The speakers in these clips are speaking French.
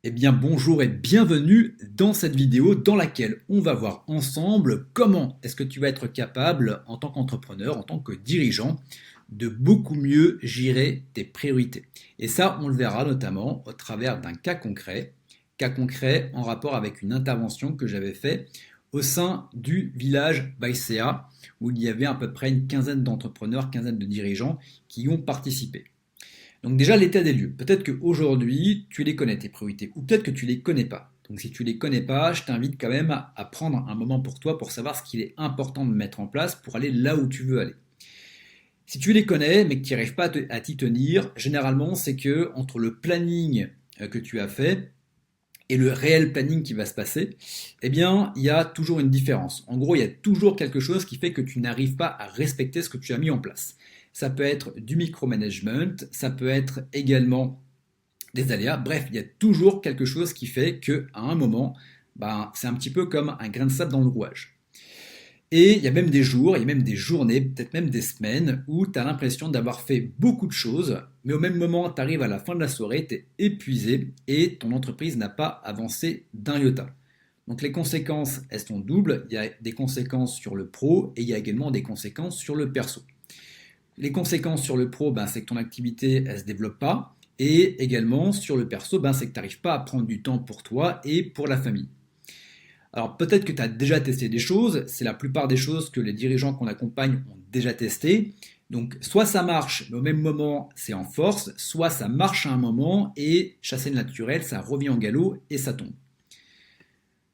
Eh bien bonjour et bienvenue dans cette vidéo dans laquelle on va voir ensemble comment est-ce que tu vas être capable en tant qu'entrepreneur, en tant que dirigeant, de beaucoup mieux gérer tes priorités. Et ça, on le verra notamment au travers d'un cas concret en rapport avec une intervention que j'avais fait au sein du village Baïséa, où il y avait à peu près une quinzaine d'entrepreneurs, quinzaine de dirigeants qui y ont participé. Donc déjà l'état des lieux. Peut-être qu'aujourd'hui tu les connais tes priorités ou peut-être que tu les connais pas. Donc si tu les connais pas, je t'invite quand même à prendre un moment pour toi pour savoir ce qu'il est important de mettre en place pour aller là où tu veux aller. Si tu les connais mais que tu n'y arrives pas à t'y tenir, généralement c'est que entre le planning que tu as fait et le réel planning qui va se passer, eh bien, il y a toujours une différence. En gros, il y a toujours quelque chose qui fait que tu n'arrives pas à respecter ce que tu as mis en place. Ça peut être du micromanagement, ça peut être également des aléas. Bref, il y a toujours quelque chose qui fait que à un moment, ben, c'est un petit peu comme un grain de sable dans le rouage. Et il y a même des jours, il y a même des journées, peut-être même des semaines, où tu as l'impression d'avoir fait beaucoup de choses, mais au même moment, tu arrives à la fin de la soirée, tu es épuisé et ton entreprise n'a pas avancé d'un iota. Donc les conséquences, elles sont doubles. Il y a des conséquences sur le pro et il y a également des conséquences sur le perso. Les conséquences sur le pro, ben, c'est que ton activité, elle ne se développe pas. Et également sur le perso, ben, c'est que tu n'arrives pas à prendre du temps pour toi et pour la famille. Alors peut-être que tu as déjà testé des choses, c'est la plupart des choses que les dirigeants qu'on accompagne ont déjà testé. Donc soit ça marche, mais au même moment c'est en force, soit ça marche à un moment et chasser le naturel, ça revient en galop et ça tombe.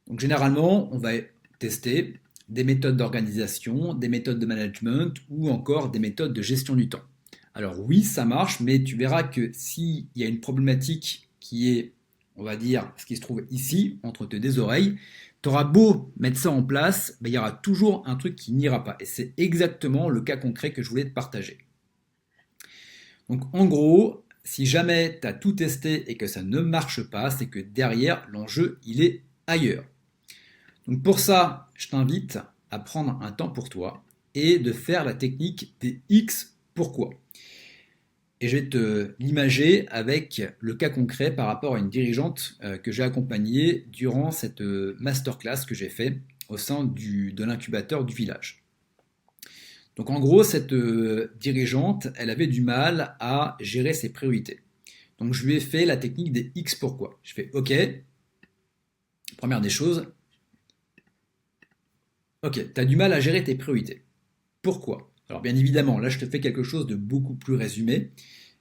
Donc généralement, on va tester des méthodes d'organisation, des méthodes de management ou encore des méthodes de gestion du temps. Alors oui, ça marche, mais tu verras que s'il y a une problématique qui est, on va dire, ce qui se trouve ici, entre tes deux oreilles, tu auras beau mettre ça en place, ben, il y aura toujours un truc qui n'ira pas. Et c'est exactement le cas concret que je voulais te partager. Donc en gros, si jamais tu as tout testé et que ça ne marche pas, c'est que derrière, l'enjeu, il est ailleurs. Donc pour ça, je t'invite à prendre un temps pour toi et de faire la technique des X pourquoi. Et je vais te l'imager avec le cas concret par rapport à une dirigeante que j'ai accompagnée durant cette masterclass que j'ai fait au sein de l'incubateur du village. Donc en gros, cette dirigeante, elle avait du mal à gérer ses priorités. Donc je lui ai fait la technique des X pourquoi. Je fais OK, première des choses, OK, tu as du mal à gérer tes priorités. Pourquoi? Alors bien évidemment, là je te fais quelque chose de beaucoup plus résumé,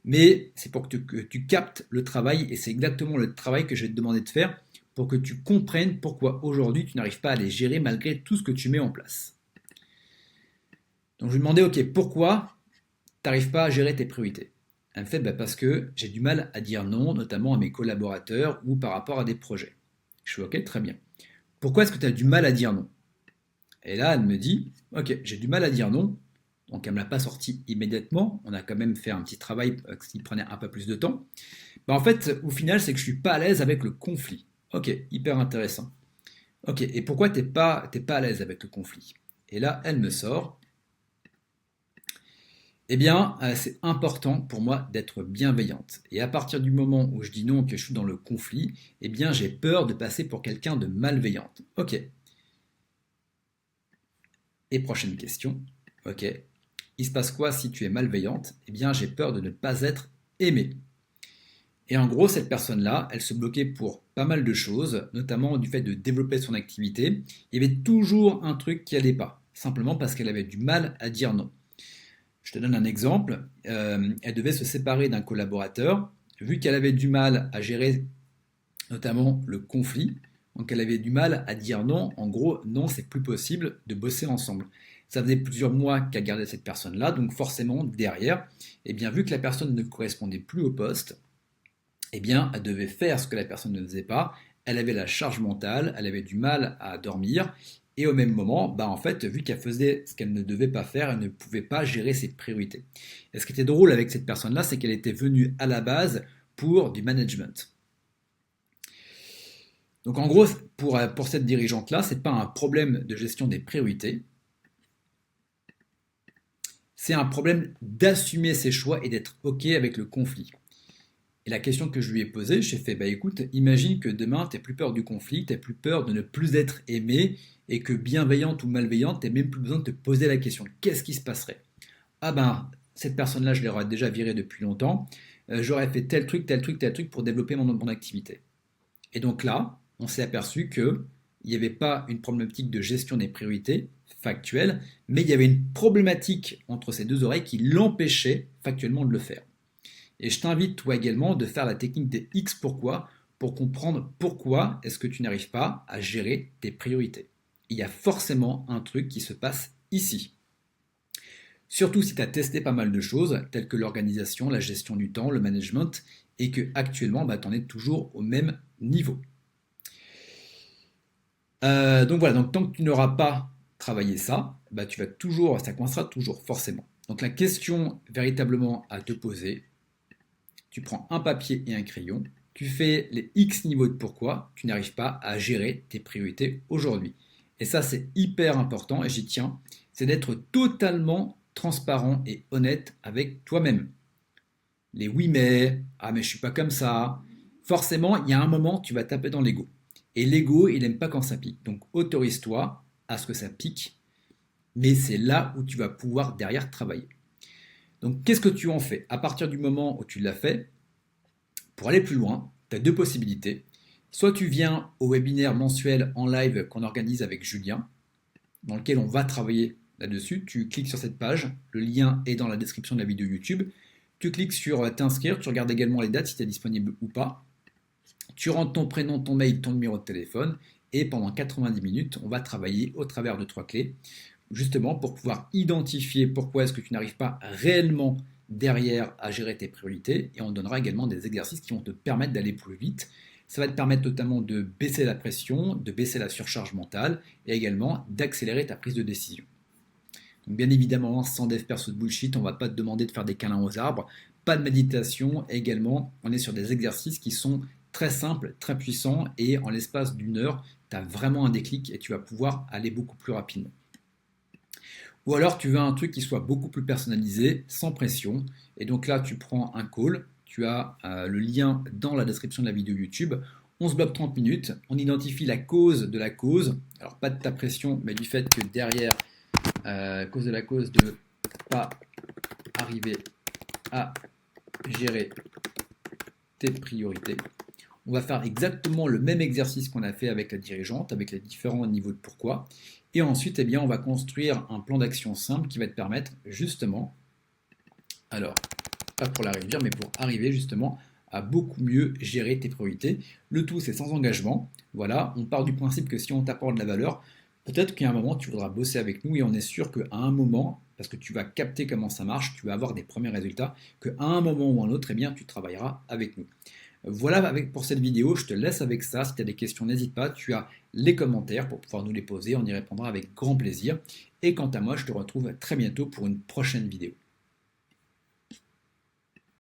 mais c'est pour que tu captes le travail et c'est exactement le travail que je vais te demander de faire pour que tu comprennes pourquoi aujourd'hui tu n'arrives pas à les gérer malgré tout ce que tu mets en place. Donc je lui demandais, ok, pourquoi tu n'arrives pas à gérer tes priorités? Elle me fait, bah, parce que j'ai du mal à dire non, notamment à mes collaborateurs ou par rapport à des projets. Je fais, ok, très bien. Pourquoi est-ce que tu as du mal à dire non? Et là, elle me dit, ok, j'ai du mal à dire non. Donc elle ne me l'a pas sorti immédiatement. On a quand même fait un petit travail qui prenait un peu plus de temps. Bah, en fait, au final, c'est que je suis pas à l'aise avec le conflit. Ok, hyper intéressant. Ok, et pourquoi t'es pas à l'aise avec le conflit? Et là, elle me sort. Eh bien, c'est important pour moi d'être bienveillante. Et à partir du moment où je dis non, que je suis dans le conflit, eh bien, j'ai peur de passer pour quelqu'un de malveillante. Ok. Et prochaine question. Ok. Il se passe quoi si tu es malveillante? Eh bien, j'ai peur de ne pas être aimée. Et en gros, cette personne-là, elle se bloquait pour pas mal de choses, notamment du fait de développer son activité. Il y avait toujours un truc qui allait pas, simplement parce qu'elle avait du mal à dire non. Je te donne un exemple. Elle devait se séparer d'un collaborateur. Vu qu'elle avait du mal à gérer notamment le conflit, donc elle avait du mal à dire non. En gros, non, c'est plus possible de bosser ensemble. Ça faisait plusieurs mois qu'elle gardait cette personne-là, donc forcément, derrière, eh bien, vu que la personne ne correspondait plus au poste, eh bien, elle devait faire ce que la personne ne faisait pas. Elle avait la charge mentale, elle avait du mal à dormir. Et au même moment, bah en fait, vu qu'elle faisait ce qu'elle ne devait pas faire, elle ne pouvait pas gérer ses priorités. Et ce qui était drôle avec cette personne-là, c'est qu'elle était venue à la base pour du management. Donc en gros, pour cette dirigeante-là, c'est pas un problème de gestion des priorités, c'est un problème d'assumer ses choix et d'être OK avec le conflit. Et la question que je lui ai posée, j'ai fait, bah écoute, imagine que demain, tu n'as plus peur du conflit, tu n'as plus peur de ne plus être aimé, et que bienveillante ou malveillante, tu n'as même plus besoin de te poser la question, qu'est-ce qui se passerait? Ah ben, cette personne-là, je l'aurais déjà virée depuis longtemps, j'aurais fait tel truc, tel truc, tel truc pour développer mon activité. Et donc là, on s'est aperçu que il n'y avait pas une problématique de gestion des priorités factuelles, mais il y avait une problématique entre ces deux oreilles qui l'empêchait factuellement de le faire. Et je t'invite toi également de faire la technique des X pourquoi pour comprendre pourquoi est-ce que tu n'arrives pas à gérer tes priorités. Il y a forcément un truc qui se passe ici. Surtout si tu as testé pas mal de choses, telles que l'organisation, la gestion du temps, le management, et que actuellement tu en es toujours au même niveau. Donc voilà, donc tant que tu n'auras pas travaillé ça, bah tu vas toujours, ça coincera toujours forcément. Donc la question véritablement à te poser, tu prends un papier et un crayon, tu fais les X niveaux de pourquoi tu n'arrives pas à gérer tes priorités aujourd'hui. Et ça c'est hyper important et j'y tiens, c'est d'être totalement transparent et honnête avec toi-même. Les oui mais, ah mais je suis pas comme ça. Forcément, il y a un moment, tu vas taper dans l'ego. Et l'ego, il n'aime pas quand ça pique. Donc autorise-toi à ce que ça pique, mais c'est là où tu vas pouvoir derrière travailler. Donc qu'est-ce que tu en fais? À partir du moment où tu l'as fait, pour aller plus loin, tu as deux possibilités. Soit tu viens au webinaire mensuel en live qu'on organise avec Julien, dans lequel on va travailler là-dessus. Tu cliques sur cette page, le lien est dans la description de la vidéo YouTube. Tu cliques sur t'inscrire, tu regardes également les dates si tu es disponible ou pas. Tu rentres ton prénom, ton mail, ton numéro de téléphone et pendant 90 minutes, on va travailler au travers de 3 clés justement pour pouvoir identifier pourquoi est-ce que tu n'arrives pas réellement derrière à gérer tes priorités et on donnera également des exercices qui vont te permettre d'aller plus vite. Ça va te permettre notamment de baisser la pression, de baisser la surcharge mentale et également d'accélérer ta prise de décision. Donc bien évidemment, sans dev perso de bullshit, on ne va pas te demander de faire des câlins aux arbres, pas de méditation également, on est sur des exercices qui sont très simples, très puissants et en l'espace d'une heure, tu as vraiment un déclic et tu vas pouvoir aller beaucoup plus rapidement. Ou alors tu veux un truc qui soit beaucoup plus personnalisé, sans pression, et donc là tu prends un call, tu as le lien dans la description de la vidéo YouTube, on se bloque 30 minutes, on identifie la cause de la cause, alors pas de ta pression, mais du fait que derrière, cause de la cause de pas arriver à gérer tes priorités. On va faire exactement le même exercice qu'on a fait avec la dirigeante, avec les différents niveaux de pourquoi. Et ensuite, eh bien, on va construire un plan d'action simple qui va te permettre justement, alors, pas pour la réduire, mais pour arriver justement à beaucoup mieux gérer tes priorités. Le tout, c'est sans engagement. Voilà, on part du principe que si on t'apporte de la valeur, peut-être qu'à un moment, tu voudras bosser avec nous et on est sûr qu'à un moment, parce que tu vas capter comment ça marche, tu vas avoir des premiers résultats, qu'à un moment ou un autre, eh bien, tu travailleras avec nous. Voilà pour cette vidéo, je te laisse avec ça. Si tu as des questions, n'hésite pas, tu as les commentaires pour pouvoir nous les poser, on y répondra avec grand plaisir. Et quant à moi, je te retrouve très bientôt pour une prochaine vidéo.